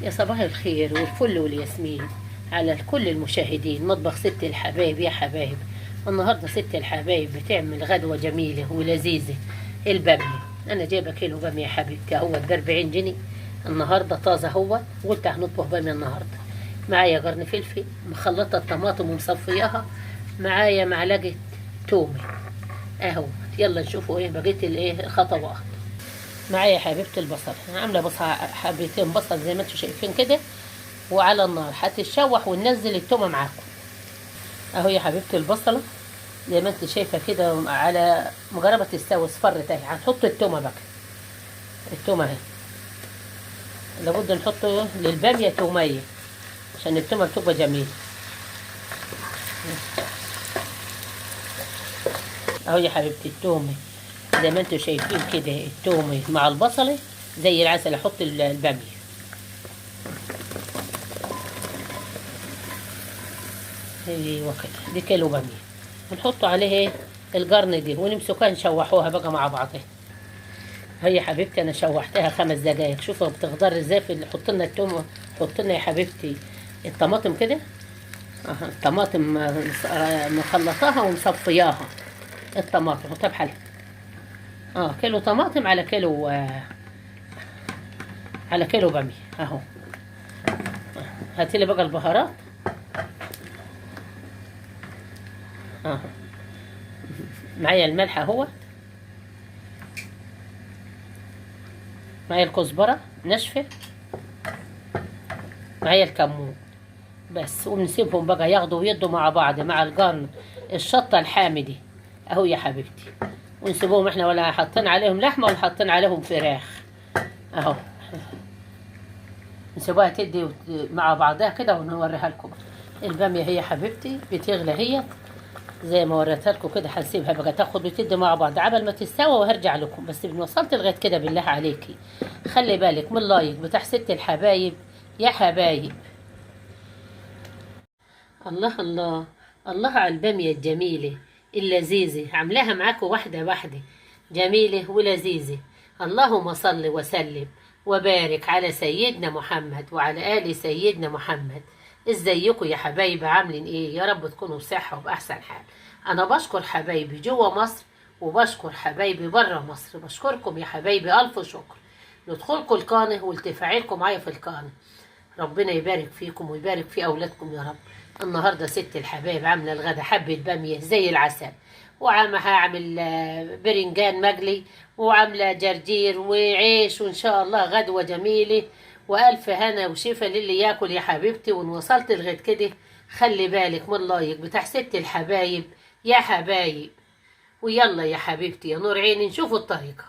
يا صباح الخير والفل والياسمين على كل المشاهدين. مطبخ ست الحبايب يا حبايب. النهارده ست الحبايب بتعمل غدوة جميلة ولذيذة. البامية، أنا جايبة كيلو بامية يا حبيبتي اهوت ب40 جنيه. النهارده طازة اهوت، قلت هنطبخ بامية النهارده. معايا قرن فلفل، مخلطة الطماطم ومصفياها. معايا معلقة تومة اهو. يلا نشوفوا ايه بقية الخطوات. معايا يا حبيبتي البصل، انا عامله بصل حبتين بصل زي ما انتم شايفين كده، وعلى النار هتتشوح وننزل التومه معاكم. اهو يا حبيبتي البصله زي ما انت شايفه كده، على مجربه تستوي اصفرت اهي. هنحط التومه بقى. التومه اهي لابد نحطه للباميه توميه عشان التومه بتبقى جميله. اهو يا حبيبتي التومه زي ما انتم شايفين كده، التومه مع البصله زي العسل. احط الباميه. ايوه كده، دي كيلو باميه. ونحط عليه القرن دي ونمسكوها نشوحوها بقى مع بعضها. هي حبيبتي انا شوحتها 5 دقايق. شوفوا بتخضر ازاي. في حط لنا التوم، حط لنا يا حبيبتي الطماطم كده. الطماطم مخلطاها ومصفياها. الطماطم حطها بحالها. كيلو طماطم على كيلو على كيلو باميه اهو. هاتي لي بقى البهارات اهو. معايا الملح اهو، معايا الكزبره ناشفه، معايا الكمون بس. ونسيبهم بقى ياخدوا ويدوا مع بعض مع القرن. الشطه الحامدي اهو يا حبيبتي. ونسيبهم احنا ولا حاطين عليهم لحمه ولا حاطين عليهم فراخ اهو. نسيبوها تدي مع بعضها كده ونوريها لكم. الباميه هي حبيبتي بتغلى هي زي ما وريتها لكم كده. هنسيبها بقى تاخد وتدي مع بعض عبل ما تستوى وهرجع لكم. بس وصلت لغايه كده بالله عليكي خلي بالك من اللايك بتاع ست الحبايب يا حبايب. الله الله الله على الباميه الجميله اللذيذه. عاملاها معاكم واحده واحده، جميله ولذيذه. اللهم صل وسلم وبارك على سيدنا محمد وعلى آل سيدنا محمد. ازيكم يا حبايبي؟ عاملين ايه؟ يا رب تكونوا بصحة وبأحسن حال. انا بشكر حبايبي جوه مصر وبشكر حبايبي بره مصر. بشكركم يا حبايبي الف شكر. ندخلكم القناة والتفاعلكم معايا في القناة. ربنا يبارك فيكم ويبارك في اولادكم يا رب. النهارده ست الحبايب عامله الغدا حبه باميه زي العسل، هعمل برنجان مقلي، وعامله جرجير وعيش، وان شاء الله غدوه جميله. والف هنا وشفا للي ياكل يا حبيبتي. وان وصلت لغايه كده خلي بالك من اللايك بتاع ست الحبايب يا حبايب. ويلا يا حبيبتي يا نور عيني نشوفوا الطريقه.